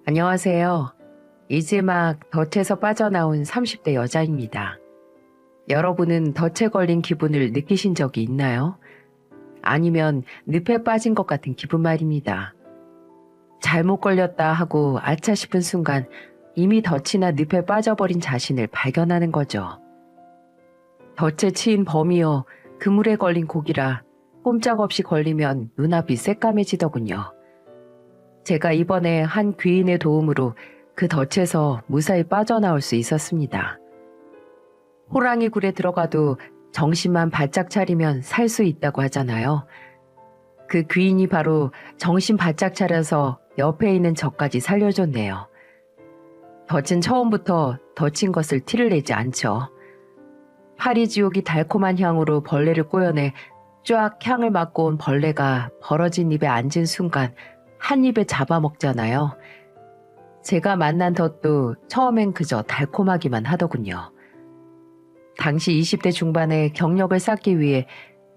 안녕하세요. 이제 막 덫에서 빠져나온 30대 여자입니다. 여러분은 덫에 걸린 기분을 느끼신 적이 있나요? 아니면 늪에 빠진 것 같은 기분 말입니다. 잘못 걸렸다 하고 아차 싶은 순간 이미 덫이나 늪에 빠져버린 자신을 발견하는 거죠. 덫에 치인 범이여 그물에 걸린 고기라 꼼짝없이 걸리면 눈앞이 새까매지더군요. 제가 이번에 한 귀인의 도움으로 그 덫에서 무사히 빠져나올 수 있었습니다. 호랑이 굴에 들어가도 정신만 바짝 차리면 살 수 있다고 하잖아요. 그 귀인이 바로 정신 바짝 차려서 옆에 있는 저까지 살려줬네요. 덫은 처음부터 덫인 것을 티를 내지 않죠. 파리지옥이 달콤한 향으로 벌레를 꼬여내 쫙 향을 맡고 온 벌레가 벌어진 입에 앉은 순간 한 입에 잡아먹잖아요. 제가 만난 덫도 처음엔 그저 달콤하기만 하더군요. 당시 20대 중반에 경력을 쌓기 위해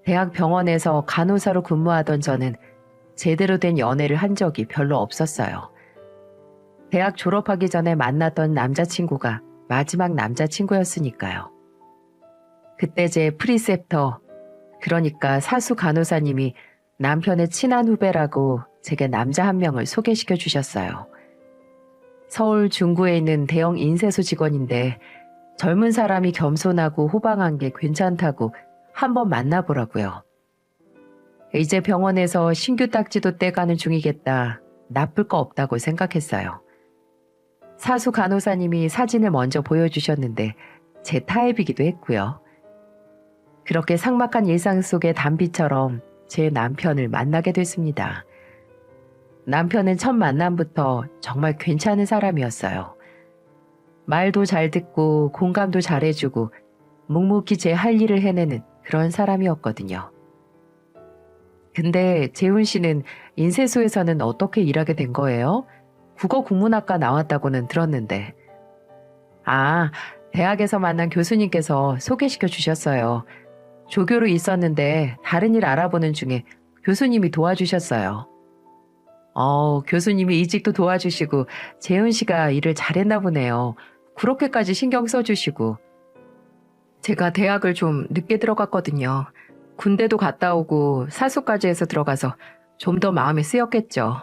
대학 병원에서 간호사로 근무하던 저는 제대로 된 연애를 한 적이 별로 없었어요. 대학 졸업하기 전에 만났던 남자친구가 마지막 남자친구였으니까요. 그때 제 프리셉터, 그러니까 사수 간호사님이 남편의 친한 후배라고 제게 남자 한 명을 소개시켜 주셨어요. 서울 중구에 있는 대형 인쇄소 직원인데 젊은 사람이 겸손하고 호방한 게 괜찮다고 한번 만나보라고요. 이제 병원에서 신규 딱지도 떼가는 중이겠다. 나쁠 거 없다고 생각했어요. 사수 간호사님이 사진을 먼저 보여주셨는데 제 타입이기도 했고요. 그렇게 삭막한 일상 속의 단비처럼 제 남편을 만나게 됐습니다. 남편은 첫 만남부터 정말 괜찮은 사람이었어요. 말도 잘 듣고 공감도 잘해주고 묵묵히 제 할 일을 해내는 그런 사람이었거든요. 근데 재훈 씨는 인쇄소에서는 어떻게 일하게 된 거예요? 국어국문학과 나왔다고는 들었는데. 아, 대학에서 만난 교수님께서 소개시켜 주셨어요. 조교로 있었는데 다른 일 알아보는 중에 교수님이 도와주셨어요. 교수님이 이직도 도와주시고 재훈 씨가 일을 잘했나 보네요. 그렇게까지 신경 써주시고. 제가 대학을 좀 늦게 들어갔거든요. 군대도 갔다 오고 사수까지 해서 들어가서 좀 더 마음에 쓰였겠죠.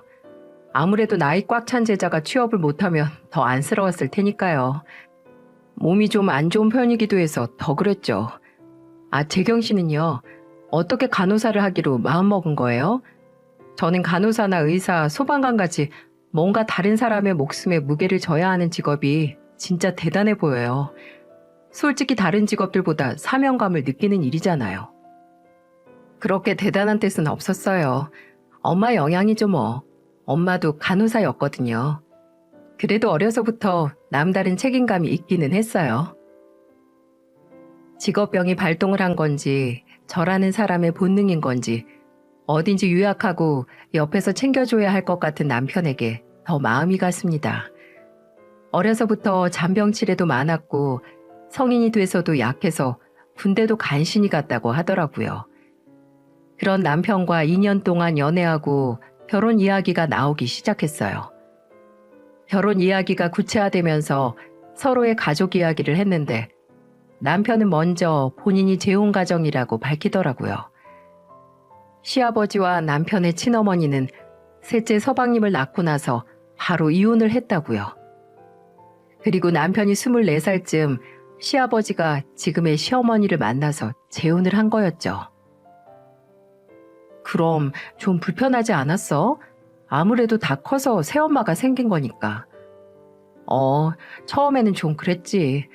아무래도 나이 꽉 찬 제자가 취업을 못하면 더 안쓰러웠을 테니까요. 몸이 좀 안 좋은 편이기도 해서 더 그랬죠. 아, 재경 씨는요? 어떻게 간호사를 하기로 마음먹은 거예요? 저는 간호사나 의사, 소방관같이 뭔가 다른 사람의 목숨에 무게를 져야 하는 직업이 진짜 대단해 보여요. 솔직히 다른 직업들보다 사명감을 느끼는 일이잖아요. 그렇게 대단한 뜻은 없었어요. 엄마 영향이죠 뭐. 엄마도 간호사였거든요. 그래도 어려서부터 남다른 책임감이 있기는 했어요. 직업병이 발동을 한 건지 저라는 사람의 본능인 건지 어딘지 유약하고 옆에서 챙겨줘야 할 것 같은 남편에게 더 마음이 갔습니다. 어려서부터 잔병치레도 많았고 성인이 돼서도 약해서 군대도 간신히 갔다고 하더라고요. 그런 남편과 2년 동안 연애하고 결혼 이야기가 나오기 시작했어요. 결혼 이야기가 구체화되면서 서로의 가족 이야기를 했는데 남편은 먼저 본인이 재혼 가정이라고 밝히더라고요. 시아버지와 남편의 친어머니는 셋째 서방님을 낳고 나서 바로 이혼을 했다고요. 그리고 남편이 24살쯤 시아버지가 지금의 시어머니를 만나서 재혼을 한 거였죠. 그럼 좀 불편하지 않았어? 아무래도 다 커서 새엄마가 생긴 거니까. 처음에는 좀 그랬지.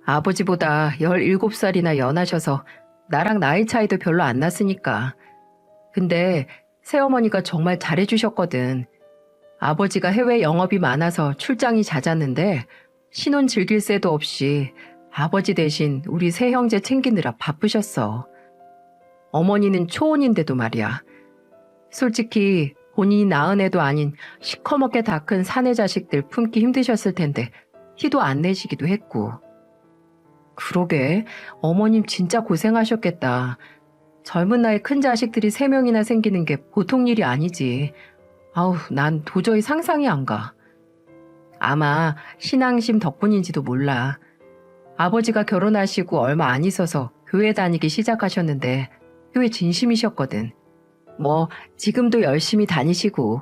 아버지보다 17살이나 연하셔서 나랑 나이 차이도 별로 안 났으니까. 근데 새어머니가 정말 잘해주셨거든. 아버지가 해외 영업이 많아서 출장이 잦았는데 신혼 즐길 새도 없이 아버지 대신 우리 세 형제 챙기느라 바쁘셨어. 어머니는 초혼인데도 말이야. 솔직히 본인이 낳은 애도 아닌 시커멓게 다 큰 사내 자식들 품기 힘드셨을 텐데 티도 안 내시기도 했고. 그러게 어머님 진짜 고생하셨겠다. 젊은 나이 큰 자식들이 3명이나 생기는 게 보통 일이 아니지. 아우, 난 도저히 상상이 안 가. 아마 신앙심 덕분인지도 몰라. 아버지가 결혼하시고 얼마 안 있어서 교회 다니기 시작하셨는데 교회 진심이셨거든. 뭐 지금도 열심히 다니시고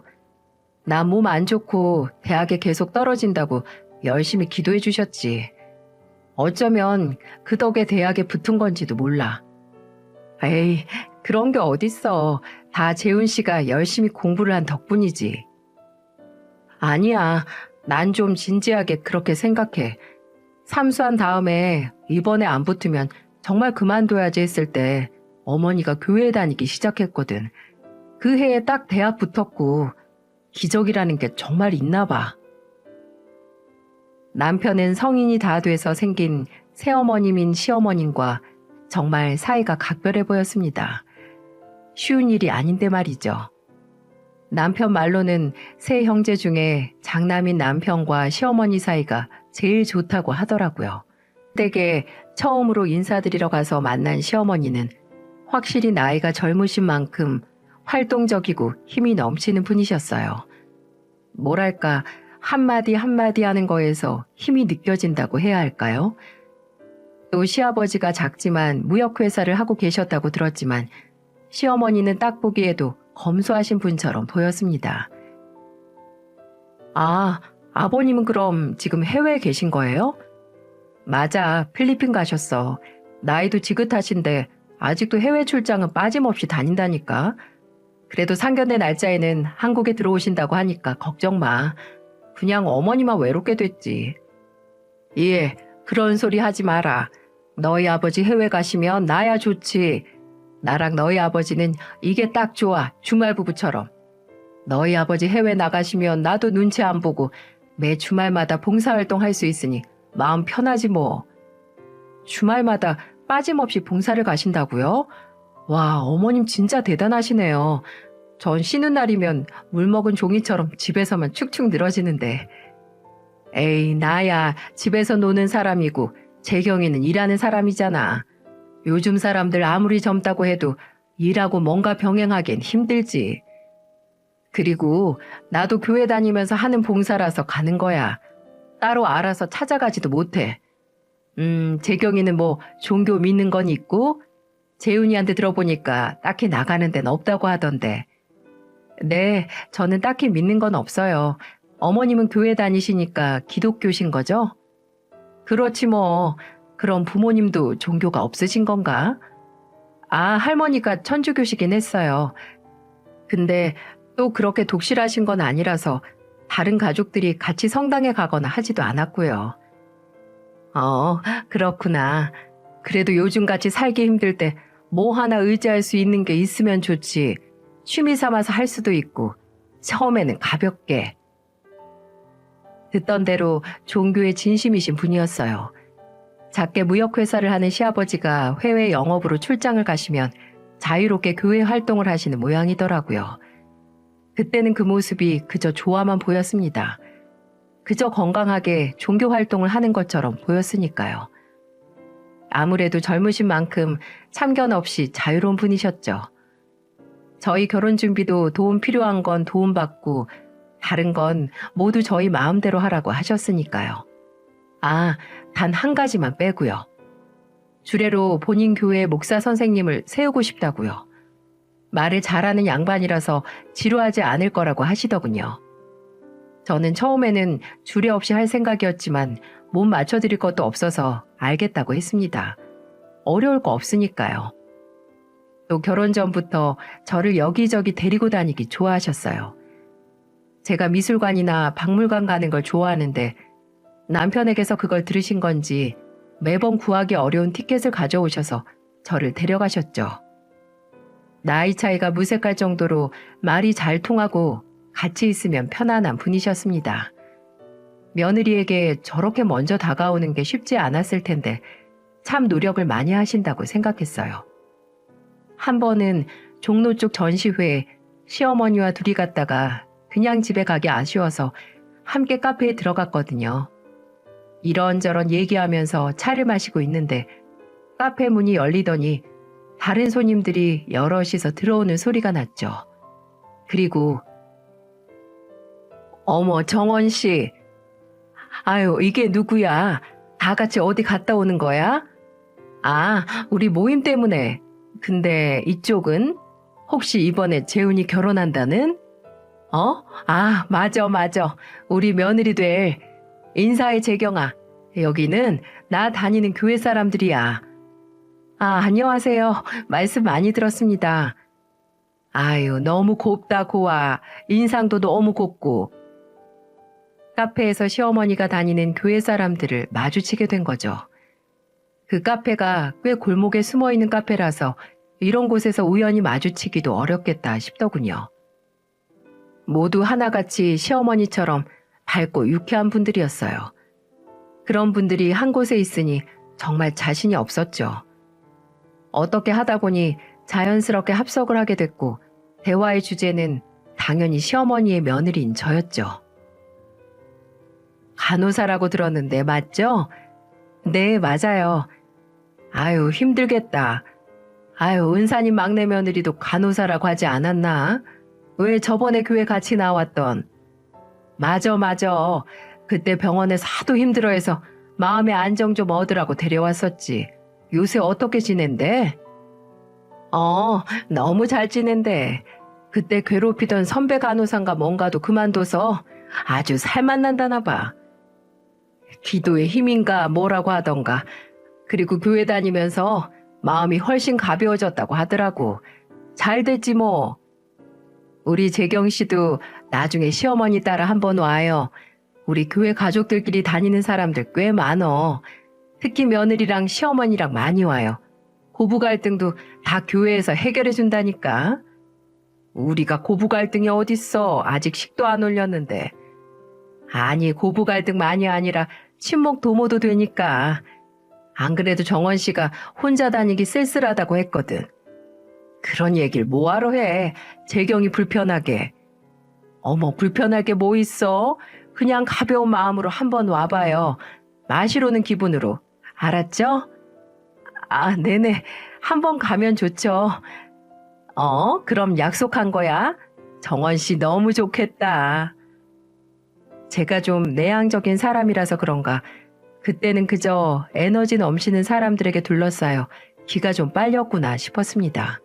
나 몸 안 좋고 대학에 계속 떨어진다고 열심히 기도해 주셨지. 어쩌면 그 덕에 대학에 붙은 건지도 몰라. 에이, 그런 게 어딨어. 다 재훈 씨가 열심히 공부를 한 덕분이지. 아니야. 난 좀 진지하게 그렇게 생각해. 삼수한 다음에 이번에 안 붙으면 정말 그만둬야지 했을 때 어머니가 교회 다니기 시작했거든. 그 해에 딱 대학 붙었고 기적이라는 게 정말 있나 봐. 남편은 성인이 다 돼서 생긴 새어머님인 시어머님과 정말 사이가 각별해 보였습니다. 쉬운 일이 아닌데 말이죠. 남편 말로는 세 형제 중에 장남인 남편과 시어머니 사이가 제일 좋다고 하더라고요. 댁에 처음으로 인사드리러 가서 만난 시어머니는 확실히 나이가 젊으신 만큼 활동적이고 힘이 넘치는 분이셨어요. 뭐랄까, 한마디 한마디 하는 거에서 힘이 느껴진다고 해야 할까요? 또 시아버지가 작지만 무역회사를 하고 계셨다고 들었지만 시어머니는 딱 보기에도 검소하신 분처럼 보였습니다. 아, 아버님은 그럼 지금 해외에 계신 거예요? 맞아, 필리핀 가셨어. 나이도 지긋하신데 아직도 해외 출장은 빠짐없이 다닌다니까. 그래도 상견례 날짜에는 한국에 들어오신다고 하니까 걱정 마. 그냥 어머니만 외롭게 됐지. 예, 그런 소리 하지 마라. 너희 아버지 해외 가시면 나야 좋지. 나랑 너희 아버지는 이게 딱 좋아, 주말 부부처럼. 너희 아버지 해외 나가시면 나도 눈치 안 보고 매 주말마다 봉사활동 할 수 있으니 마음 편하지 뭐. 주말마다 빠짐없이 봉사를 가신다고요? 와, 어머님 진짜 대단하시네요. 전 쉬는 날이면 물 먹은 종이처럼 집에서만 축축 늘어지는데. 에이, 나야 집에서 노는 사람이고 재경이는 일하는 사람이잖아. 요즘 사람들 아무리 젊다고 해도 일하고 뭔가 병행하기엔 힘들지. 그리고 나도 교회 다니면서 하는 봉사라서 가는 거야. 따로 알아서 찾아가지도 못해. 재경이는 뭐 종교 믿는 건 있고 재훈이한테 들어보니까 딱히 나가는 데는 없다고 하던데. 네, 저는 딱히 믿는 건 없어요. 어머님은 교회 다니시니까 기독교신 거죠? 그렇지 뭐. 그럼 부모님도 종교가 없으신 건가? 아, 할머니가 천주교시긴 했어요. 근데 또 그렇게 독실하신 건 아니라서 다른 가족들이 같이 성당에 가거나 하지도 않았고요. 그렇구나. 그래도 요즘같이 살기 힘들 때 뭐 하나 의지할 수 있는 게 있으면 좋지. 취미 삼아서 할 수도 있고 처음에는 가볍게. 듣던 대로 종교에 진심이신 분이었어요. 작게 무역회사를 하는 시아버지가 해외 영업으로 출장을 가시면 자유롭게 교회 활동을 하시는 모양이더라고요. 그때는 그 모습이 그저 좋아만 보였습니다. 그저 건강하게 종교 활동을 하는 것처럼 보였으니까요. 아무래도 젊으신 만큼 참견 없이 자유로운 분이셨죠. 저희 결혼 준비도 도움 필요한 건 도움받고 다른 건 모두 저희 마음대로 하라고 하셨으니까요. 아, 단 한 가지만 빼고요. 주례로 본인 교회 목사 선생님을 세우고 싶다고요. 말을 잘하는 양반이라서 지루하지 않을 거라고 하시더군요. 저는 처음에는 주례 없이 할 생각이었지만 몸 맞춰드릴 것도 없어서 알겠다고 했습니다. 어려울 거 없으니까요. 또 결혼 전부터 저를 여기저기 데리고 다니기 좋아하셨어요. 제가 미술관이나 박물관 가는 걸 좋아하는데 남편에게서 그걸 들으신 건지 매번 구하기 어려운 티켓을 가져오셔서 저를 데려가셨죠. 나이 차이가 무색할 정도로 말이 잘 통하고 같이 있으면 편안한 분이셨습니다. 며느리에게 저렇게 먼저 다가오는 게 쉽지 않았을 텐데 참 노력을 많이 하신다고 생각했어요. 한 번은 종로 쪽 전시회에 시어머니와 둘이 갔다가 그냥 집에 가기 아쉬워서 함께 카페에 들어갔거든요. 이런저런 얘기하면서 차를 마시고 있는데 카페 문이 열리더니 다른 손님들이 여럿이서 들어오는 소리가 났죠. 그리고 어머, 정원 씨. 아유, 이게 누구야? 다 같이 어디 갔다 오는 거야? 아, 우리 모임 때문에. 근데 이쪽은? 혹시 이번에 재훈이 결혼한다는? 어? 아, 맞아, 맞아. 우리 며느리 될. 인사해, 재경아. 여기는 나 다니는 교회 사람들이야. 아, 안녕하세요. 말씀 많이 들었습니다. 아유, 너무 곱다, 고와. 인상도 너무 곱고. 카페에서 시어머니가 다니는 교회 사람들을 마주치게 된 거죠. 그 카페가 꽤 골목에 숨어 있는 카페라서 이런 곳에서 우연히 마주치기도 어렵겠다 싶더군요. 모두 하나같이 시어머니처럼 밝고 유쾌한 분들이었어요. 그런 분들이 한 곳에 있으니 정말 자신이 없었죠. 어떻게 하다 보니 자연스럽게 합석을 하게 됐고 대화의 주제는 당연히 시어머니의 며느리인 저였죠. 간호사라고 들었는데 맞죠? 네, 맞아요. 아유, 힘들겠다. 아유, 은사님 막내 며느리도 간호사라고 하지 않았나? 왜 저번에 교회 같이 나왔던? 맞아, 맞아. 그때 병원에서 하도 힘들어해서 마음의 안정 좀 얻으라고 데려왔었지. 요새 어떻게 지낸대? 너무 잘 지낸대. 그때 괴롭히던 선배 간호사인가 뭔가도 그만둬서 아주 살만 난다나 봐. 기도의 힘인가 뭐라고 하던가. 그리고 교회 다니면서 마음이 훨씬 가벼워졌다고 하더라고. 잘 됐지 뭐. 우리 재경 씨도 나중에 시어머니 따라 한번 와요. 우리 교회 가족들끼리 다니는 사람들 꽤 많어. 특히 며느리랑 시어머니랑 많이 와요. 고부 갈등도 다 교회에서 해결해 준다니까. 우리가 고부 갈등이 어딨어. 아직 식도 안 올렸는데. 아니, 고부 갈등만이 아니라 친목 도모도 되니까. 안 그래도 정원 씨가 혼자 다니기 쓸쓸하다고 했거든. 그런 얘기를 뭐하러 해. 재경이 불편하게. 어머, 불편하게 뭐 있어? 그냥 가벼운 마음으로 한번 와봐요. 마시러는 기분으로. 알았죠? 아, 네네. 한번 가면 좋죠. 그럼 약속한 거야? 정원 씨 너무 좋겠다. 제가 좀 내향적인 사람이라서 그런가 그때는 그저 에너지 넘치는 사람들에게 둘러싸여 기가 좀 빨렸구나 싶었습니다.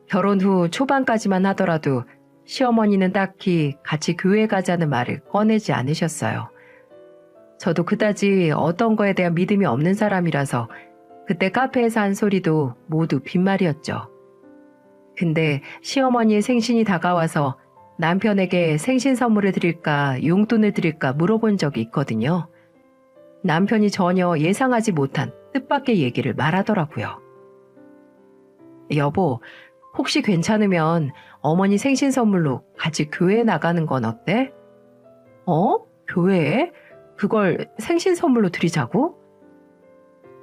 결혼 후 초반까지만 하더라도 시어머니는 딱히 같이 교회 가자는 말을 꺼내지 않으셨어요. 저도 그다지 어떤 거에 대한 믿음이 없는 사람이라서 그때 카페에서 한 소리도 모두 빈말이었죠. 근데 시어머니의 생신이 다가와서 남편에게 생신 선물을 드릴까 용돈을 드릴까 물어본 적이 있거든요. 남편이 전혀 예상하지 못한 뜻밖의 얘기를 말하더라고요. 여보, 혹시 괜찮으면 어머니 생신 선물로 같이 교회에 나가는 건 어때? 교회에? 그걸 생신 선물로 드리자고?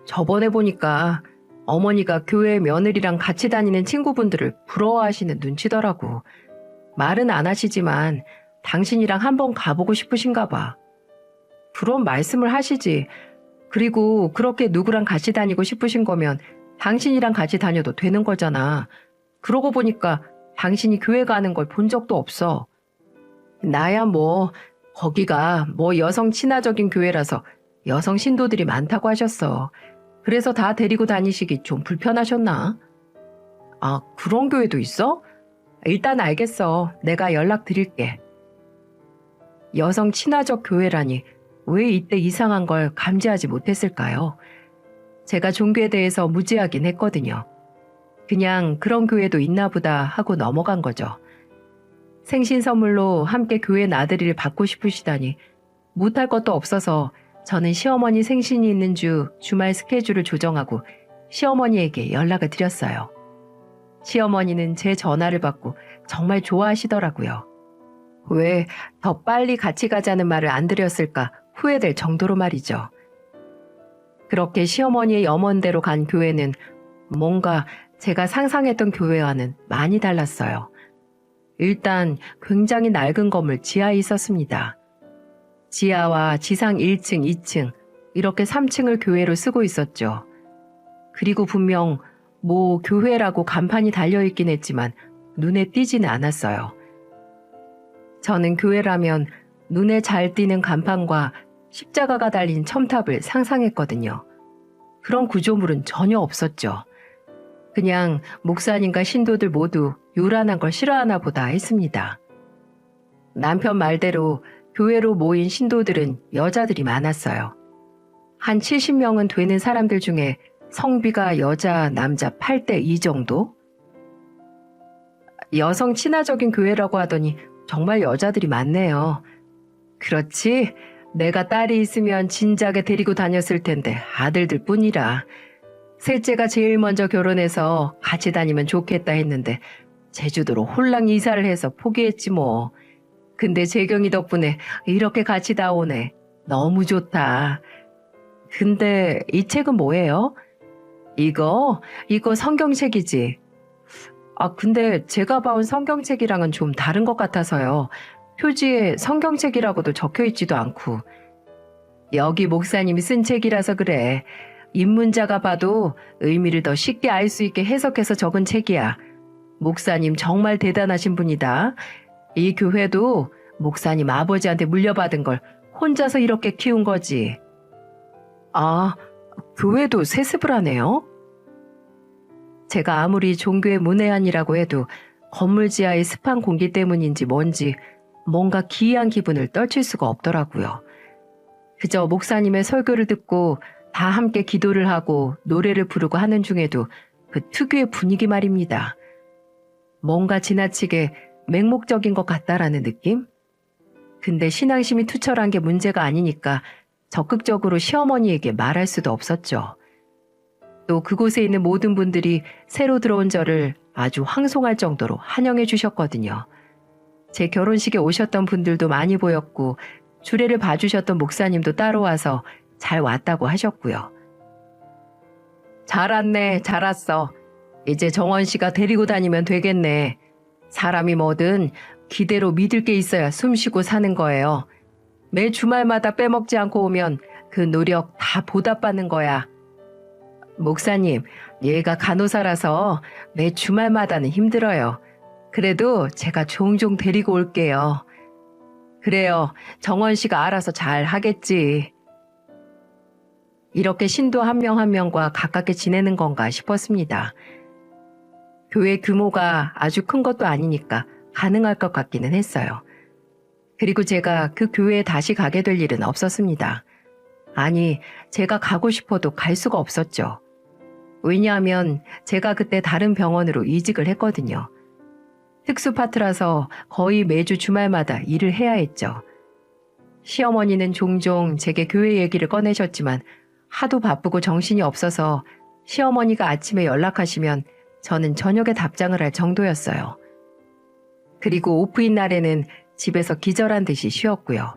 저번에 보니까 어머니가 교회 며느리랑 같이 다니는 친구분들을 부러워하시는 눈치더라고. 말은 안 하시지만 당신이랑 한번 가보고 싶으신가 봐. 그런 말씀을 하시지. 그리고 그렇게 누구랑 같이 다니고 싶으신 거면 당신이랑 같이 다녀도 되는 거잖아. 그러고 보니까 당신이 교회 가는 걸 본 적도 없어. 나야 뭐 거기가 뭐 여성 친화적인 교회라서 여성 신도들이 많다고 하셨어. 그래서 다 데리고 다니시기 좀 불편하셨나? 아, 그런 교회도 있어? 일단 알겠어. 내가 연락 드릴게. 여성 친화적 교회라니 왜 이때 이상한 걸 감지하지 못했을까요? 제가 종교에 대해서 무지하긴 했거든요. 그냥 그런 교회도 있나 보다 하고 넘어간 거죠. 생신 선물로 함께 교회 나들이를 받고 싶으시다니 못할 것도 없어서 저는 시어머니 생신이 있는 주말 스케줄을 조정하고 시어머니에게 연락을 드렸어요. 시어머니는 제 전화를 받고 정말 좋아하시더라고요. 왜 더 빨리 같이 가자는 말을 안 드렸을까 후회될 정도로 말이죠. 그렇게 시어머니의 염원대로 간 교회는 뭔가 제가 상상했던 교회와는 많이 달랐어요. 일단 굉장히 낡은 건물 지하에 있었습니다. 지하와 지상 1층, 2층 이렇게 3층을 교회로 쓰고 있었죠. 그리고 분명 뭐 교회라고 간판이 달려있긴 했지만 눈에 띄지는 않았어요. 저는 교회라면 눈에 잘 띄는 간판과 십자가가 달린 첨탑을 상상했거든요. 그런 구조물은 전혀 없었죠. 그냥 목사님과 신도들 모두 요란한 걸 싫어하나 보다 했습니다. 남편 말대로 교회로 모인 신도들은 여자들이 많았어요. 한 70명은 되는 사람들 중에 성비가 여자, 남자 8대 2 정도? 여성 친화적인 교회라고 하더니 정말 여자들이 많네요. 그렇지, 내가 딸이 있으면 진작에 데리고 다녔을 텐데 아들들 뿐이라. 셋째가 제일 먼저 결혼해서 같이 다니면 좋겠다 했는데 제주도로 홀랑 이사를 해서 포기했지 뭐. 근데 재경이 덕분에 이렇게 같이 다 오네. 너무 좋다. 근데 이 책은 뭐예요? 이거 성경책이지. 근데 제가 봐온 성경책이랑은 좀 다른 것 같아서요. 표지에 성경책이라고도 적혀 있지도 않고. 여기 목사님이 쓴 책이라서 그래. 입문자가 봐도 의미를 더 쉽게 알 수 있게 해석해서 적은 책이야. 목사님 정말 대단하신 분이다. 이 교회도 목사님 아버지한테 물려받은 걸 혼자서 이렇게 키운 거지. 아, 교회도 세습을 하네요? 제가 아무리 종교의 문외한이라고 해도 건물 지하의 습한 공기 때문인지 뭔지 뭔가 기이한 기분을 떨칠 수가 없더라고요. 그저 목사님의 설교를 듣고 다 함께 기도를 하고 노래를 부르고 하는 중에도 그 특유의 분위기 말입니다. 뭔가 지나치게 맹목적인 것 같다라는 느낌? 근데 신앙심이 투철한 게 문제가 아니니까 적극적으로 시어머니에게 말할 수도 없었죠. 또 그곳에 있는 모든 분들이 새로 들어온 저를 아주 황송할 정도로 환영해 주셨거든요. 제 결혼식에 오셨던 분들도 많이 보였고 주례를 봐주셨던 목사님도 따로 와서 잘 왔다고 하셨고요. 잘 왔네, 잘 왔어. 이제 정원 씨가 데리고 다니면 되겠네. 사람이 뭐든 기대로 믿을 게 있어야 숨쉬고 사는 거예요. 매 주말마다 빼먹지 않고 오면 그 노력 다 보답받는 거야. 목사님, 얘가 간호사라서 매 주말마다는 힘들어요. 그래도 제가 종종 데리고 올게요. 그래요. 정원 씨가 알아서 잘 하겠지. 이렇게 신도 한 명 한 명과 가깝게 지내는 건가 싶었습니다. 교회 규모가 아주 큰 것도 아니니까 가능할 것 같기는 했어요. 그리고 제가 그 교회에 다시 가게 될 일은 없었습니다. 아니, 제가 가고 싶어도 갈 수가 없었죠. 왜냐하면 제가 그때 다른 병원으로 이직을 했거든요. 특수파트라서 거의 매주 주말마다 일을 해야 했죠. 시어머니는 종종 제게 교회 얘기를 꺼내셨지만 하도 바쁘고 정신이 없어서 시어머니가 아침에 연락하시면 저는 저녁에 답장을 할 정도였어요. 그리고 오프인 날에는 집에서 기절한 듯이 쉬었고요.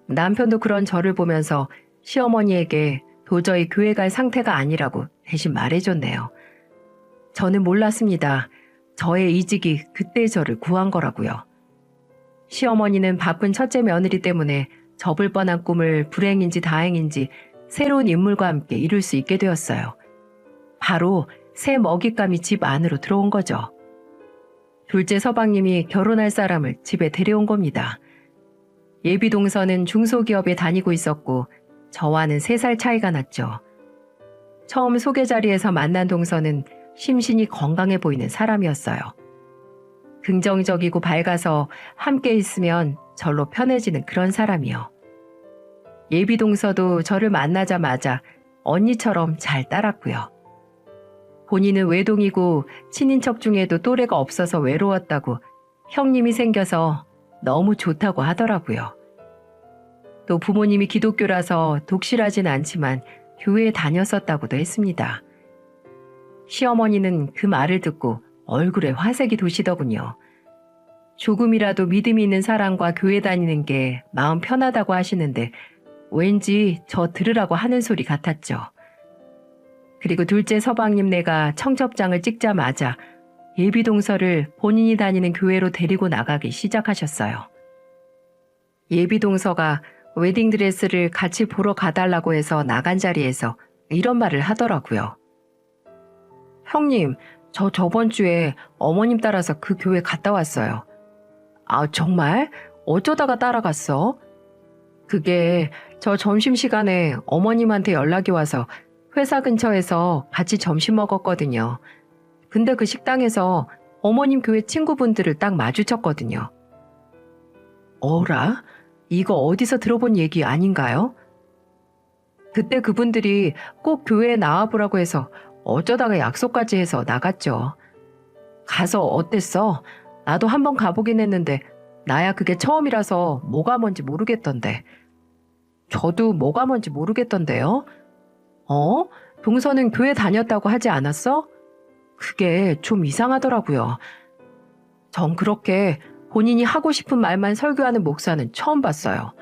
남편도 그런 저를 보면서 시어머니에게 도저히 교회 갈 상태가 아니라고 대신 말해줬네요. 저는 몰랐습니다. 저의 이직이 그때 저를 구한 거라고요. 시어머니는 바쁜 첫째 며느리 때문에 접을 뻔한 꿈을 불행인지 다행인지 새로운 인물과 함께 이룰 수 있게 되었어요. 바로 새 먹잇감이 집 안으로 들어온 거죠. 둘째 서방님이 결혼할 사람을 집에 데려온 겁니다. 예비 동서는 중소기업에 다니고 있었고 저와는 3살 차이가 났죠. 처음 소개 자리에서 만난 동서는 심신이 건강해 보이는 사람이었어요. 긍정적이고 밝아서 함께 있으면 절로 편해지는 그런 사람이요. 예비 동서도 저를 만나자마자 언니처럼 잘 따랐고요. 본인은 외동이고 친인척 중에도 또래가 없어서 외로웠다고 형님이 생겨서 너무 좋다고 하더라고요. 또 부모님이 기독교라서 독실하진 않지만 교회에 다녔었다고도 했습니다. 시어머니는 그 말을 듣고 얼굴에 화색이 도시더군요. 조금이라도 믿음이 있는 사람과 교회 다니는 게 마음 편하다고 하시는데 왠지 저 들으라고 하는 소리 같았죠. 그리고 둘째 서방님네가 청첩장을 찍자마자 예비동서를 본인이 다니는 교회로 데리고 나가기 시작하셨어요. 예비동서가 웨딩드레스를 같이 보러 가달라고 해서 나간 자리에서 이런 말을 하더라고요. 형님, 저 저번 주에 어머님 따라서 그 교회 갔다 왔어요. 아, 정말? 어쩌다가 따라갔어? 그게 저 점심시간에 어머님한테 연락이 와서 회사 근처에서 같이 점심 먹었거든요. 근데 그 식당에서 어머님 교회 친구분들을 딱 마주쳤거든요. 어라? 이거 어디서 들어본 얘기 아닌가요? 그때 그분들이 꼭 교회에 나와보라고 해서 어쩌다가 약속까지 해서 나갔죠. 가서 어땠어? 나도 한번 가보긴 했는데 나야 그게 처음이라서 뭐가 뭔지 모르겠던데. 저도 뭐가 뭔지 모르겠던데요. 어? 동서는 교회 다녔다고 하지 않았어? 그게 좀 이상하더라고요. 전 그렇게 본인이 하고 싶은 말만 설교하는 목사는 처음 봤어요.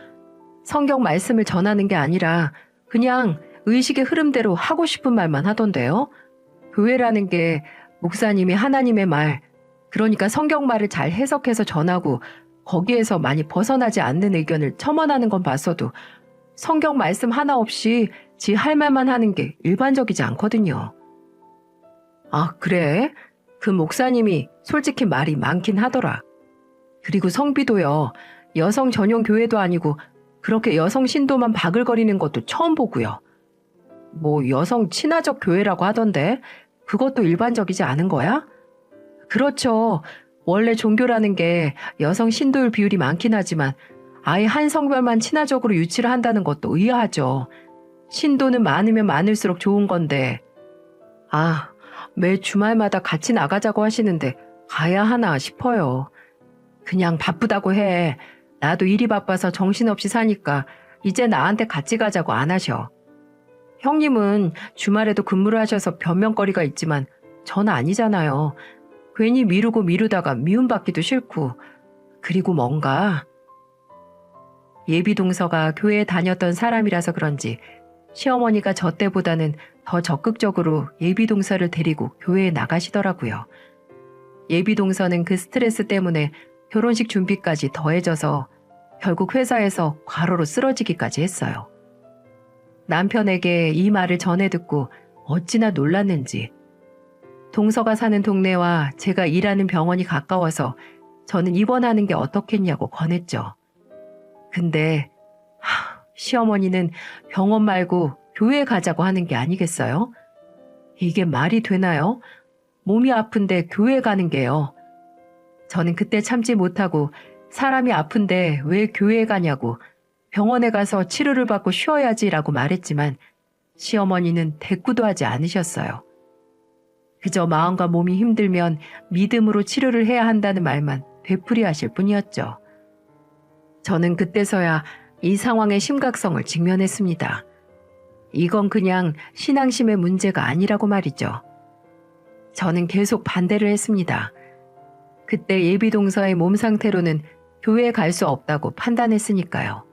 성경 말씀을 전하는 게 아니라 그냥 의식의 흐름대로 하고 싶은 말만 하던데요. 교회라는 게 목사님이 하나님의 말, 그러니까 성경 말을 잘 해석해서 전하고 거기에서 많이 벗어나지 않는 의견을 첨언하는 건 봤어도 성경 말씀 하나 없이 지 할 말만 하는 게 일반적이지 않거든요. 아, 그래? 그 목사님이 솔직히 말이 많긴 하더라. 그리고 성비도요. 여성 전용 교회도 아니고 그렇게 여성 신도만 바글거리는 것도 처음 보고요. 뭐 여성 친화적 교회라고 하던데 그것도 일반적이지 않은 거야? 그렇죠. 원래 종교라는 게 여성 신도율 비율이 많긴 하지만 아예 한 성별만 친화적으로 유치를 한다는 것도 의아하죠. 신도는 많으면 많을수록 좋은 건데. 아, 매 주말마다 같이 나가자고 하시는데 가야 하나 싶어요. 그냥 바쁘다고 해. 나도 일이 바빠서 정신없이 사니까 이제 나한테 같이 가자고 안 하셔. 형님은 주말에도 근무를 하셔서 변명거리가 있지만 전 아니잖아요. 괜히 미루고 미루다가 미움받기도 싫고. 그리고 뭔가 예비동서가 교회에 다녔던 사람이라서 그런지 시어머니가 저 때보다는 더 적극적으로 예비동서를 데리고 교회에 나가시더라고요. 예비동서는 그 스트레스 때문에 결혼식 준비까지 더해져서 결국 회사에서 과로로 쓰러지기까지 했어요. 남편에게 이 말을 전해 듣고 어찌나 놀랐는지. 동서가 사는 동네와 제가 일하는 병원이 가까워서 저는 입원하는 게 어떻겠냐고 권했죠. 근데 시어머니는 병원 말고 교회에 가자고 하는 게 아니겠어요? 이게 말이 되나요? 몸이 아픈데 교회에 가는 게요. 저는 그때 참지 못하고 사람이 아픈데 왜 교회에 가냐고 병원에 가서 치료를 받고 쉬어야지라고 말했지만 시어머니는 대꾸도 하지 않으셨어요. 그저 마음과 몸이 힘들면 믿음으로 치료를 해야 한다는 말만 되풀이하실 뿐이었죠. 저는 그때서야 이 상황의 심각성을 직면했습니다. 이건 그냥 신앙심의 문제가 아니라고 말이죠. 저는 계속 반대를 했습니다. 그때 예비동서의 몸 상태로는 교회에 갈 수 없다고 판단했으니까요.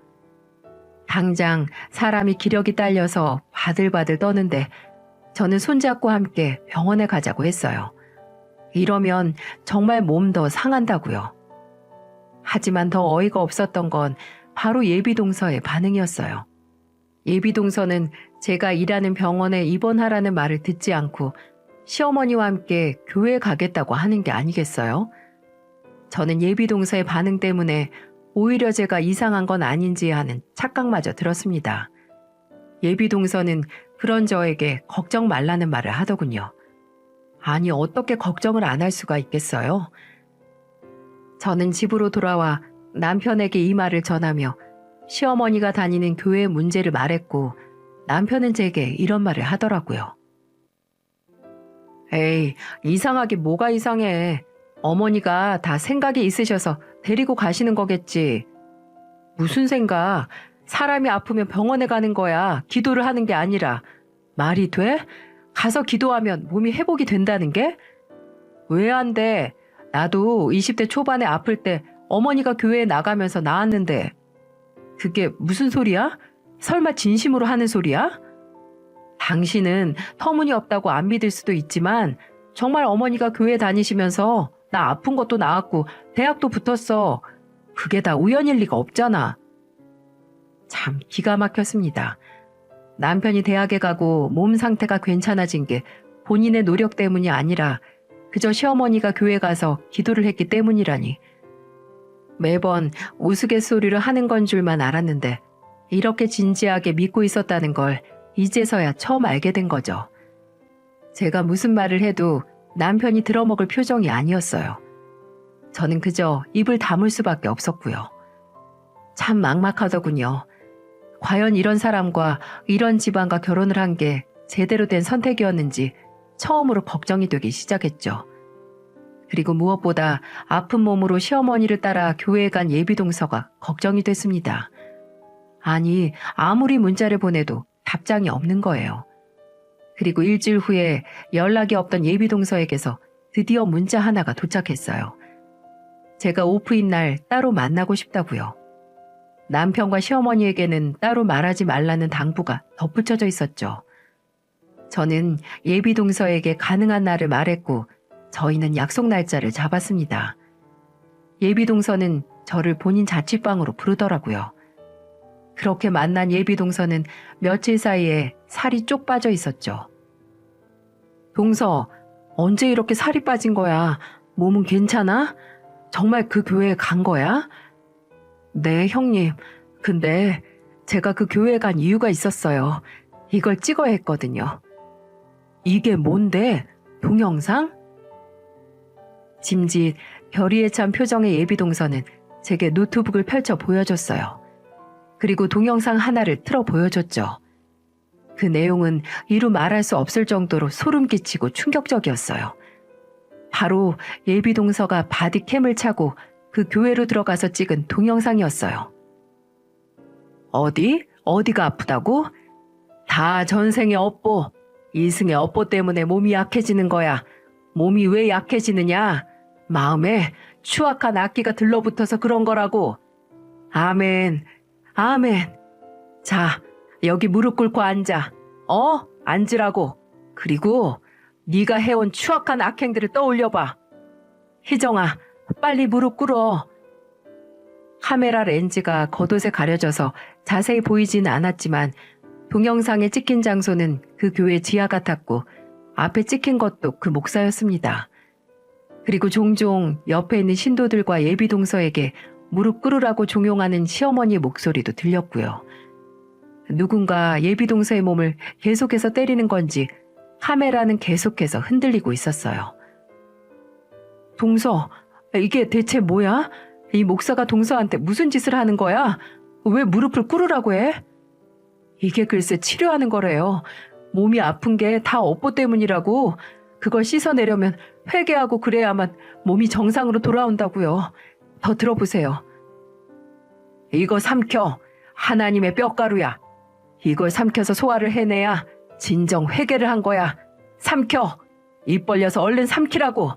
당장 사람이 기력이 딸려서 바들바들 떠는데 저는 손잡고 함께 병원에 가자고 했어요. 이러면 정말 몸 더 상한다고요. 하지만 더 어이가 없었던 건 바로 예비동서의 반응이었어요. 예비동서는 제가 일하는 병원에 입원하라는 말을 듣지 않고 시어머니와 함께 교회에 가겠다고 하는 게 아니겠어요? 저는 예비동서의 반응 때문에 오히려 제가 이상한 건 아닌지 하는 착각마저 들었습니다. 예비동서는 그런 저에게 걱정 말라는 말을 하더군요. 아니, 어떻게 걱정을 안 할 수가 있겠어요? 저는 집으로 돌아와 남편에게 이 말을 전하며 시어머니가 다니는 교회의 문제를 말했고 남편은 제게 이런 말을 하더라고요. 에이, 이상하게 뭐가 이상해. 어머니가 다 생각이 있으셔서 데리고 가시는 거겠지. 무슨 생각? 사람이 아프면 병원에 가는 거야. 기도를 하는 게 아니라. 말이 돼? 가서 기도하면 몸이 회복이 된다는 게? 왜 안 돼? 나도 20대 초반에 아플 때 어머니가 교회에 나가면서 나았는데. 그게 무슨 소리야? 설마 진심으로 하는 소리야? 당신은 터무니없다고 안 믿을 수도 있지만 정말 어머니가 교회 다니시면서 나 아픈 것도 나았고 대학도 붙었어. 그게 다 우연일 리가 없잖아. 참 기가 막혔습니다. 남편이 대학에 가고 몸 상태가 괜찮아진 게 본인의 노력 때문이 아니라 그저 시어머니가 교회 가서 기도를 했기 때문이라니. 매번 우스갯소리를 하는 건 줄만 알았는데 이렇게 진지하게 믿고 있었다는 걸 이제서야 처음 알게 된 거죠. 제가 무슨 말을 해도 남편이 들어먹을 표정이 아니었어요. 저는 그저 입을 다물 수밖에 없었고요. 참 막막하더군요. 과연 이런 사람과 이런 집안과 결혼을 한 게 제대로 된 선택이었는지 처음으로 걱정이 되기 시작했죠. 그리고 무엇보다 아픈 몸으로 시어머니를 따라 교회에 간 예비동서가 걱정이 됐습니다. 아니, 아무리 문자를 보내도 답장이 없는 거예요. 그리고 일주일 후에 연락이 없던 예비동서에게서 드디어 문자 하나가 도착했어요. 제가 오프인 날 따로 만나고 싶다고요. 남편과 시어머니에게는 따로 말하지 말라는 당부가 덧붙여져 있었죠. 저는 예비동서에게 가능한 날을 말했고 저희는 약속 날짜를 잡았습니다. 예비동서는 저를 본인 자취방으로 부르더라고요. 그렇게 만난 예비동서는 며칠 사이에 살이 쪽 빠져 있었죠. 동서, 언제 이렇게 살이 빠진 거야? 몸은 괜찮아? 정말 그 교회에 간 거야? 네, 형님. 근데 제가 그 교회에 간 이유가 있었어요. 이걸 찍어야 했거든요. 이게 뭔데? 동영상? 짐짓 결의에 찬 표정의 예비동서는 제게 노트북을 펼쳐 보여줬어요. 그리고 동영상 하나를 틀어 보여줬죠. 그 내용은 이루 말할 수 없을 정도로 소름 끼치고 충격적이었어요. 바로 예비동서가 바디캠을 차고 그 교회로 들어가서 찍은 동영상이었어요. 어디? 어디가 아프다고? 다 전생의 업보, 이승의 업보 때문에 몸이 약해지는 거야. 몸이 왜 약해지느냐? 마음에 추악한 악기가 들러붙어서 그런 거라고. 아멘, 아멘. 자, 여기 무릎 꿇고 앉아. 앉으라고. 그리고 네가 해온 추악한 악행들을 떠올려봐. 희정아, 빨리 무릎 꿇어. 카메라 렌즈가 겉옷에 가려져서 자세히 보이지는 않았지만 동영상에 찍힌 장소는 그 교회 지하 같았고 앞에 찍힌 것도 그 목사였습니다. 그리고 종종 옆에 있는 신도들과 예비동서에게 무릎 꿇으라고 종용하는 시어머니의 목소리도 들렸고요. 누군가 예비동서의 몸을 계속해서 때리는 건지 카메라는 계속해서 흔들리고 있었어요. 동서, 이게 대체 뭐야? 이 목사가 동서한테 무슨 짓을 하는 거야? 왜 무릎을 꿇으라고 해? 이게 글쎄 치료하는 거래요. 몸이 아픈 게 다 업보 때문이라고. 그걸 씻어내려면 회개하고 그래야만 몸이 정상으로 돌아온다고요. 더 들어보세요. 이거 삼켜. 하나님의 뼈가루야. 이걸 삼켜서 소화를 해내야 진정 회개를 한 거야. 삼켜. 입 벌려서 얼른 삼키라고.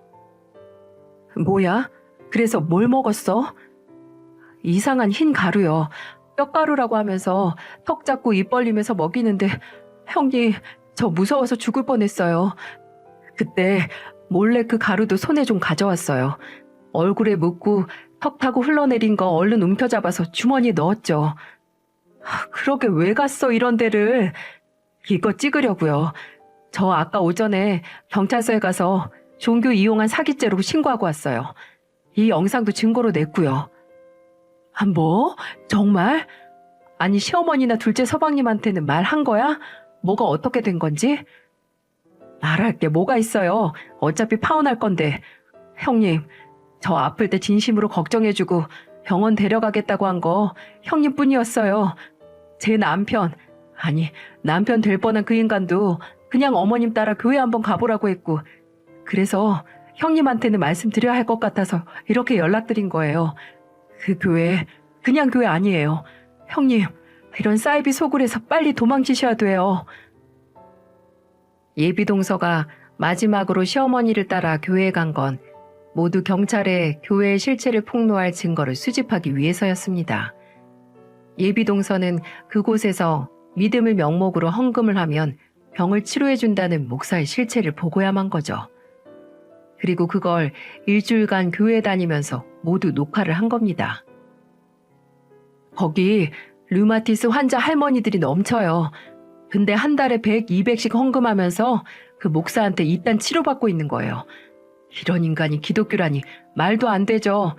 뭐야? 그래서 뭘 먹었어? 이상한 흰 가루요. 뼈가루라고 하면서 턱 잡고 입 벌리면서 먹이는데 형님, 저 무서워서 죽을 뻔했어요. 그때 몰래 그 가루도 손에 좀 가져왔어요. 얼굴에 묻고 턱 타고 흘러내린 거 얼른 움켜잡아서 주머니에 넣었죠. 그러게 왜 갔어 이런 데를. 이거 찍으려고요. 저 아까 오전에 경찰서에 가서 종교 이용한 사기죄로 신고하고 왔어요. 이 영상도 증거로 냈고요. 뭐? 정말? 아니 시어머니나 둘째 서방님한테는 말한 거야? 뭐가 어떻게 된 건지? 말할 게 뭐가 있어요. 어차피 파혼할 건데. 형님, 저 아플 때 진심으로 걱정해주고 병원 데려가겠다고 한 거 형님뿐이었어요. 제 남편, 아니 남편 될 뻔한 그 인간도 그냥 어머님 따라 교회 한번 가보라고 했고 그래서 형님한테는 말씀드려야 할 것 같아서 이렇게 연락드린 거예요. 그 교회 그냥 교회 아니에요. 형님, 이런 사이비 소굴에서 빨리 도망치셔야 돼요. 예비동서가 마지막으로 시어머니를 따라 교회에 간 건 모두 경찰에 교회의 실체를 폭로할 증거를 수집하기 위해서였습니다. 예비동서는 그곳에서 믿음을 명목으로 헌금을 하면 병을 치료해준다는 목사의 실체를 보고야만 거죠. 그리고 그걸 일주일간 교회에 다니면서 모두 녹화를 한 겁니다. 거기 류마티스 환자 할머니들이 넘쳐요. 근데 한 달에 100, 200씩 헌금하면서 그 목사한테 이딴 치료받고 있는 거예요. 이런 인간이 기독교라니 말도 안 되죠.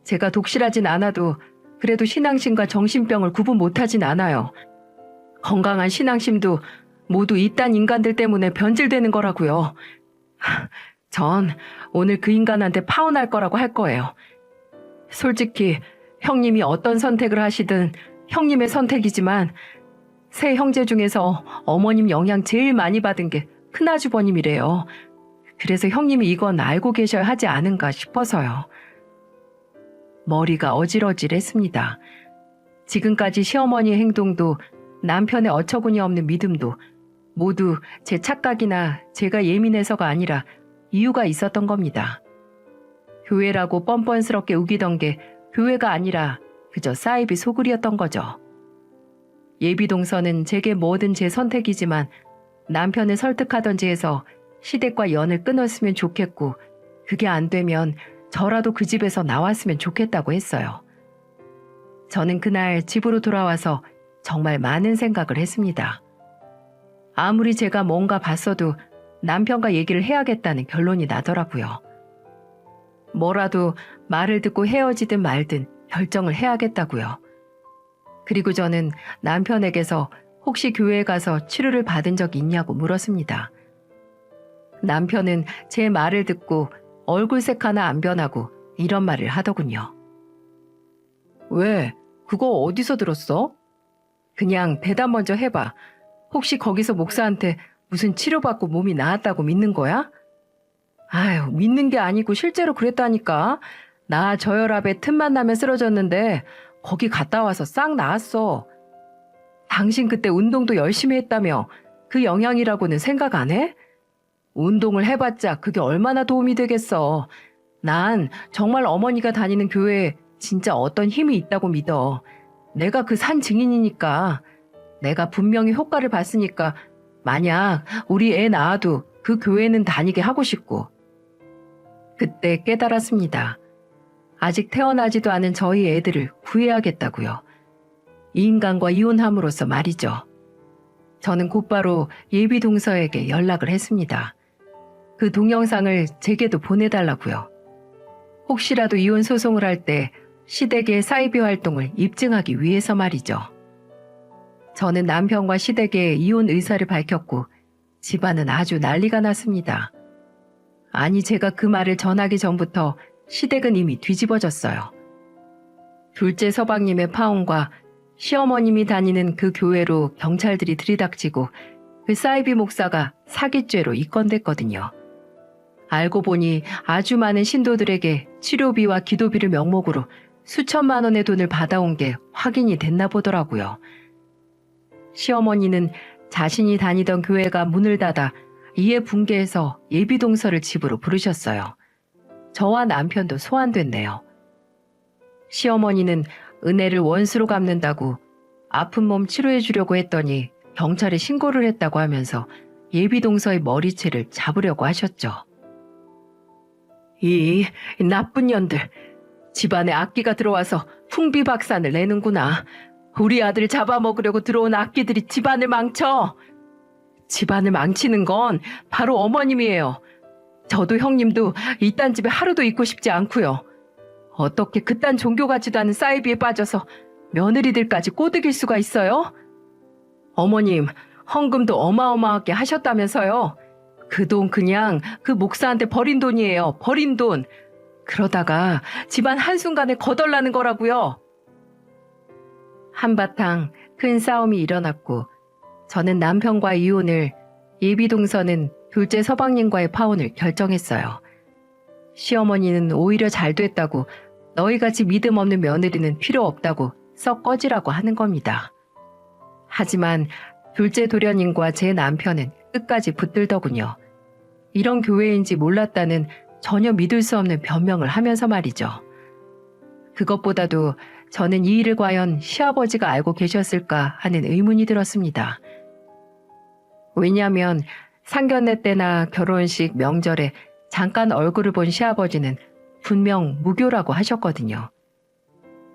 제가 독실하진 않아도 그래도 신앙심과 정신병을 구분 못하진 않아요. 건강한 신앙심도 모두 이딴 인간들 때문에 변질되는 거라고요. 전 오늘 그 인간한테 파혼할 거라고 할 거예요. 솔직히 형님이 어떤 선택을 하시든 형님의 선택이지만 세 형제 중에서 어머님 영향 제일 많이 받은 게 큰아주버님이래요. 그래서 형님이 이건 알고 계셔야 하지 않은가 싶어서요. 머리가 어질어질했습니다. 지금까지 시어머니의 행동도 남편의 어처구니 없는 믿음도 모두 제 착각이나 제가 예민해서가 아니라 이유가 있었던 겁니다. 교회라고 뻔뻔스럽게 우기던 게 교회가 아니라 그저 사이비 소굴이었던 거죠. 예비동서는 제게 뭐든 제 선택이지만 남편을 설득하던지 해서 시댁과 연을 끊었으면 좋겠고 그게 안 되면 저라도 그 집에서 나왔으면 좋겠다고 했어요. 저는 그날 집으로 돌아와서 정말 많은 생각을 했습니다. 아무리 제가 뭔가 봤어도 남편과 얘기를 해야겠다는 결론이 나더라고요. 뭐라도 말을 듣고 헤어지든 말든 결정을 해야겠다고요. 그리고 저는 남편에게서 혹시 교회에 가서 치료를 받은 적이 있냐고 물었습니다. 남편은 제 말을 듣고 얼굴색 하나 안 변하고 이런 말을 하더군요. 왜? 그거 어디서 들었어? 그냥 대답 먼저 해봐. 혹시 거기서 목사한테 무슨 치료받고 몸이 나았다고 믿는 거야? 아유, 믿는 게 아니고 실제로 그랬다니까. 나 저혈압에 틈만 나면 쓰러졌는데 거기 갔다 와서 싹 나았어. 당신 그때 운동도 열심히 했다며 그 영향이라고는 생각 안 해? 운동을 해봤자 그게 얼마나 도움이 되겠어. 난 정말 어머니가 다니는 교회에 진짜 어떤 힘이 있다고 믿어. 내가 그 산 증인이니까. 내가 분명히 효과를 봤으니까 만약 우리 애 낳아도 그 교회는 다니게 하고 싶고. 그때 깨달았습니다. 아직 태어나지도 않은 저희 애들을 구해야겠다고요. 이 인간과 이혼함으로써 말이죠. 저는 곧바로 예비동서에게 연락을 했습니다. 그 동영상을 제게도 보내달라고요. 혹시라도 이혼 소송을 할 때 시댁의 사이비 활동을 입증하기 위해서 말이죠. 저는 남편과 시댁의 이혼 의사를 밝혔고 집안은 아주 난리가 났습니다. 아니 제가 그 말을 전하기 전부터 시댁은 이미 뒤집어졌어요. 둘째 서방님의 파혼과 시어머님이 다니는 그 교회로 경찰들이 들이닥치고 그 사이비 목사가 사기죄로 입건됐거든요. 알고 보니 아주 많은 신도들에게 치료비와 기도비를 명목으로 수천만 원의 돈을 받아온 게 확인이 됐나 보더라고요. 시어머니는 자신이 다니던 교회가 문을 닫아 이에 붕괴해서 예비동서를 집으로 부르셨어요. 저와 남편도 소환됐네요. 시어머니는 은혜를 원수로 갚는다고 아픈 몸 치료해 주려고 했더니 경찰에 신고를 했다고 하면서 예비동서의 머리채를 잡으려고 하셨죠. 이 나쁜 년들, 집안에 악기가 들어와서 풍비박산을 내는구나. 우리 아들 잡아먹으려고 들어온 악기들이 집안을 망쳐. 집안을 망치는 건 바로 어머님이에요. 저도 형님도 이딴 집에 하루도 있고 싶지 않고요. 어떻게 그딴 종교 같지도 않은 사이비에 빠져서 며느리들까지 꼬드길 수가 있어요? 어머님, 헌금도 어마어마하게 하셨다면서요. 그 돈 그냥 그 목사한테 버린 돈이에요. 버린 돈. 그러다가 집안 한순간에 거덜나는 거라고요. 한바탕 큰 싸움이 일어났고 저는 남편과 이혼을, 예비동서는 둘째 서방님과의 파혼을 결정했어요. 시어머니는 오히려 잘 됐다고, 너희같이 믿음 없는 며느리는 필요 없다고 썩 꺼지라고 하는 겁니다. 하지만 둘째 도련님과 제 남편은 끝까지 붙들더군요. 이런 교회인지 몰랐다는 전혀 믿을 수 없는 변명을 하면서 말이죠. 그것보다도 저는 이 일을 과연 시아버지가 알고 계셨을까 하는 의문이 들었습니다. 왜냐하면 상견례 때나 결혼식, 명절에 잠깐 얼굴을 본 시아버지는 분명 무교라고 하셨거든요.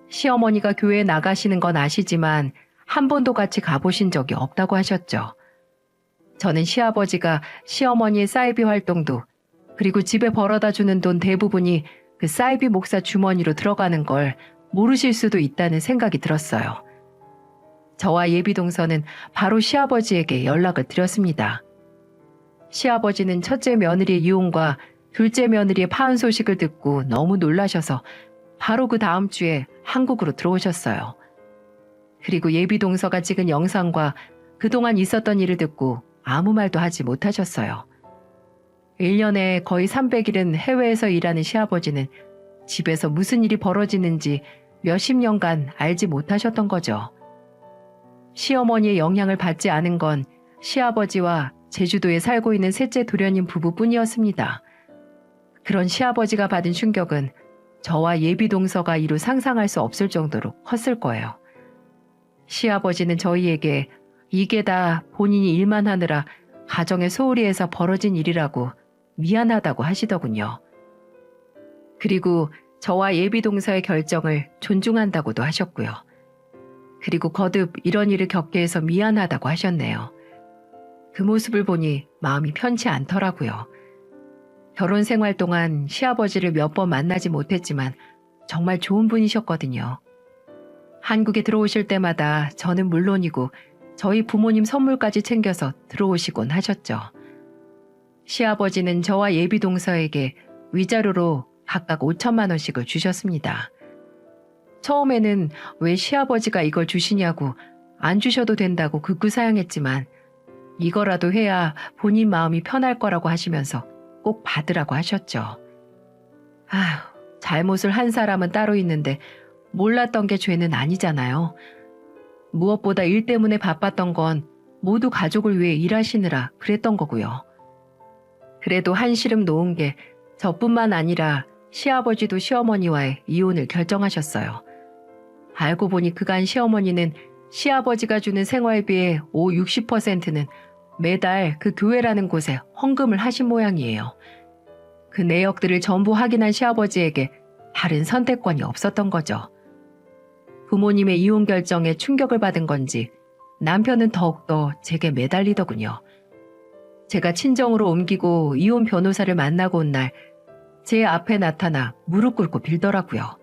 시어머니가 교회에 나가시는 건 아시지만 한 번도 같이 가보신 적이 없다고 하셨죠. 저는 시아버지가 시어머니의 사이비 활동도, 그리고 집에 벌어다 주는 돈 대부분이 그 사이비 목사 주머니로 들어가는 걸 모르실 수도 있다는 생각이 들었어요. 저와 예비동서는 바로 시아버지에게 연락을 드렸습니다. 시아버지는 첫째 며느리의 이혼과 둘째 며느리의 파혼 소식을 듣고 너무 놀라셔서 바로 그 다음 주에 한국으로 들어오셨어요. 그리고 예비동서가 찍은 영상과 그동안 있었던 일을 듣고 아무 말도 하지 못하셨어요. 1년에 거의 300일은 해외에서 일하는 시아버지는 집에서 무슨 일이 벌어지는지 몇십 년간 알지 못하셨던 거죠. 시어머니의 영향을 받지 않은 건 시아버지와 제주도에 살고 있는 셋째 도련님 부부뿐이었습니다. 그런 시아버지가 받은 충격은 저와 예비동서가 이루 상상할 수 없을 정도로 컸을 거예요. 시아버지는 저희에게 이게 다 본인이 일만 하느라 가정에 소홀히 해서 벌어진 일이라고 미안하다고 하시더군요. 그리고 저와 예비동서의 결정을 존중한다고도 하셨고요. 그리고 거듭 이런 일을 겪게 해서 미안하다고 하셨네요. 그 모습을 보니 마음이 편치 않더라고요. 결혼 생활 동안 시아버지를 몇 번 만나지 못했지만 정말 좋은 분이셨거든요. 한국에 들어오실 때마다 저는 물론이고 저희 부모님 선물까지 챙겨서 들어오시곤 하셨죠. 시아버지는 저와 예비동서에게 위자료로 각각 5천만 원씩을 주셨습니다. 처음에는 왜 시아버지가 이걸 주시냐고 안 주셔도 된다고 극구사양했지만 이거라도 해야 본인 마음이 편할 거라고 하시면서 꼭 받으라고 하셨죠. 아휴, 잘못을 한 사람은 따로 있는데 몰랐던 게 죄는 아니잖아요. 무엇보다 일 때문에 바빴던 건 모두 가족을 위해 일하시느라 그랬던 거고요. 그래도 한시름 놓은 게 저뿐만 아니라 시아버지도 시어머니와의 이혼을 결정하셨어요. 알고 보니 그간 시어머니는 시아버지가 주는 생활비의 60%는 매달 그 교회라는 곳에 헌금을 하신 모양이에요. 그 내역들을 전부 확인한 시아버지에게 다른 선택권이 없었던 거죠. 부모님의 이혼 결정에 충격을 받은 건지 남편은 더욱더 제게 매달리더군요. 제가 친정으로 옮기고 이혼 변호사를 만나고 온 날 제 앞에 나타나 무릎 꿇고 빌더라고요.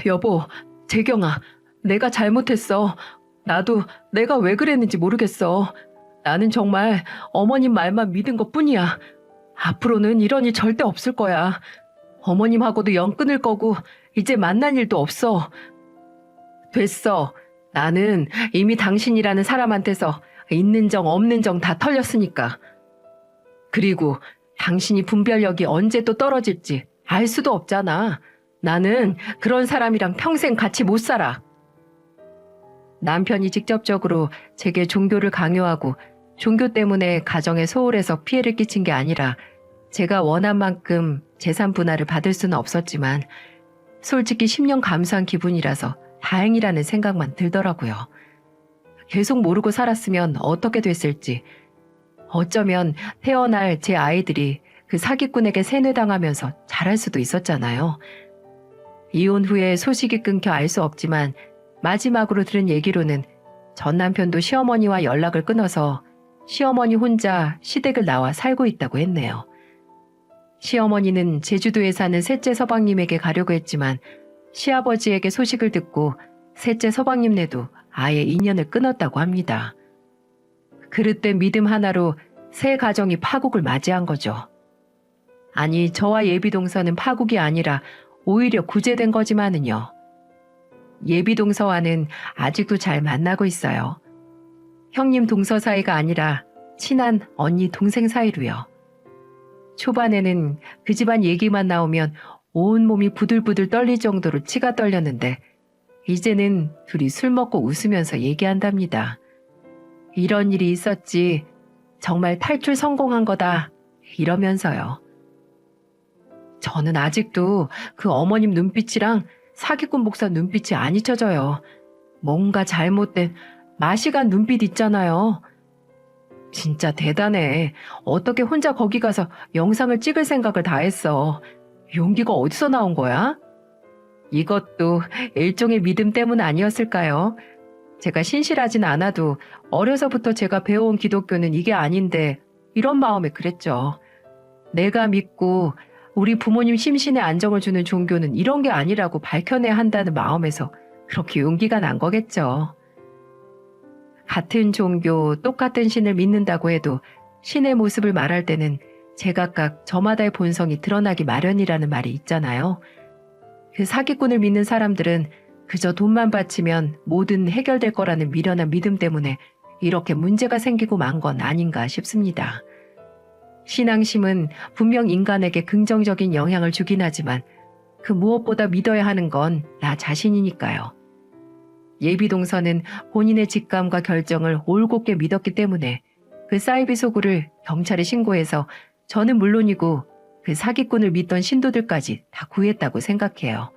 여보, 재경아, 내가 잘못했어. 나도 내가 왜 그랬는지 모르겠어. 나는 정말 어머님 말만 믿은 것뿐이야. 앞으로는 이런 일 절대 없을 거야. 어머님하고도 연 끊을 거고 이제 만난 일도 없어. 됐어. 나는 이미 당신이라는 사람한테서 있는 정 없는 정 다 털렸으니까. 그리고 당신이 분별력이 언제 또 떨어질지 알 수도 없잖아. 나는 그런 사람이랑 평생 같이 못 살아. 남편이 직접적으로 제게 종교를 강요하고 종교 때문에 가정에 소홀해서 피해를 끼친 게 아니라 제가 원한 만큼 재산 분할을 받을 수는 없었지만 솔직히 10년 감수한 기분이라서 다행이라는 생각만 들더라고요. 계속 모르고 살았으면 어떻게 됐을지, 어쩌면 태어날 제 아이들이 그 사기꾼에게 세뇌당하면서 자랄 수도 있었잖아요. 이혼 후에 소식이 끊겨 알 수 없지만 마지막으로 들은 얘기로는 전 남편도 시어머니와 연락을 끊어서 시어머니 혼자 시댁을 나와 살고 있다고 했네요. 시어머니는 제주도에 사는 셋째 서방님에게 가려고 했지만 시아버지에게 소식을 듣고 셋째 서방님네도 아예 인연을 끊었다고 합니다. 그릇된 믿음 하나로 새 가정이 파국을 맞이한 거죠. 아니, 저와 예비동서는 파국이 아니라 오히려 구제된 거지만은요. 예비동서와는 아직도 잘 만나고 있어요. 형님 동서 사이가 아니라 친한 언니 동생 사이로요. 초반에는 그 집안 얘기만 나오면 온몸이 부들부들 떨릴 정도로 치가 떨렸는데 이제는 둘이 술 먹고 웃으면서 얘기한답니다. 이런 일이 있었지, 정말 탈출 성공한 거다, 이러면서요. 저는 아직도 그 어머님 눈빛이랑 사기꾼 목사 눈빛이 안 잊혀져요. 뭔가 잘못된 마시간 눈빛 있잖아요. 진짜 대단해. 어떻게 혼자 거기 가서 영상을 찍을 생각을 다 했어. 용기가 어디서 나온 거야? 이것도 일종의 믿음 때문 아니었을까요? 제가 신실하진 않아도 어려서부터 제가 배워온 기독교는 이게 아닌데 이런 마음에 그랬죠. 내가 믿고 우리 부모님 심신에 안정을 주는 종교는 이런 게 아니라고 밝혀내야 한다는 마음에서 그렇게 용기가 난 거겠죠. 같은 종교, 똑같은 신을 믿는다고 해도 신의 모습을 말할 때는 제각각 저마다의 본성이 드러나기 마련이라는 말이 있잖아요. 그 사기꾼을 믿는 사람들은 그저 돈만 바치면 뭐든 해결될 거라는 미련한 믿음 때문에 이렇게 문제가 생기고 만 건 아닌가 싶습니다. 신앙심은 분명 인간에게 긍정적인 영향을 주긴 하지만 그 무엇보다 믿어야 하는 건 나 자신이니까요. 예비동서는 본인의 직감과 결정을 올곧게 믿었기 때문에 그 사이비 소굴을 경찰에 신고해서 저는 물론이고 그 사기꾼을 믿던 신도들까지 다 구했다고 생각해요.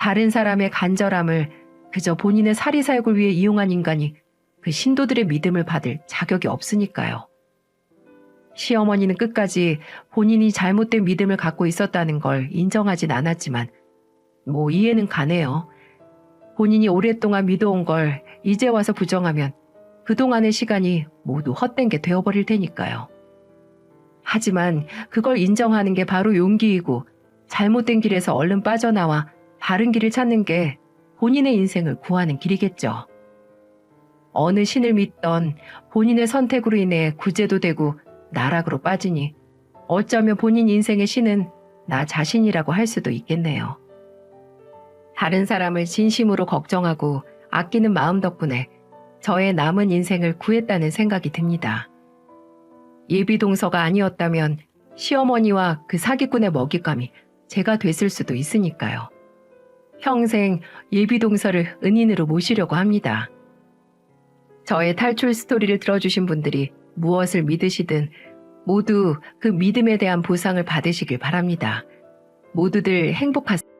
다른 사람의 간절함을 그저 본인의 사리사욕을 위해 이용한 인간이 그 신도들의 믿음을 받을 자격이 없으니까요. 시어머니는 끝까지 본인이 잘못된 믿음을 갖고 있었다는 걸 인정하진 않았지만 뭐 이해는 가네요. 본인이 오랫동안 믿어온 걸 이제 와서 부정하면 그동안의 시간이 모두 헛된 게 되어버릴 테니까요. 하지만 그걸 인정하는 게 바로 용기이고 잘못된 길에서 얼른 빠져나와 바른 길을 찾는 게 본인의 인생을 구하는 길이겠죠. 어느 신을 믿던 본인의 선택으로 인해 구제도 되고 나락으로 빠지니 어쩌면 본인 인생의 신은 나 자신이라고 할 수도 있겠네요. 다른 사람을 진심으로 걱정하고 아끼는 마음 덕분에 저의 남은 인생을 구했다는 생각이 듭니다. 예비동서가 아니었다면 시어머니와 그 사기꾼의 먹잇감이 제가 됐을 수도 있으니까요. 평생 예비동서를 은인으로 모시려고 합니다. 저의 탈출 스토리를 들어주신 분들이 무엇을 믿으시든 모두 그 믿음에 대한 보상을 받으시길 바랍니다. 모두들 행복하세요.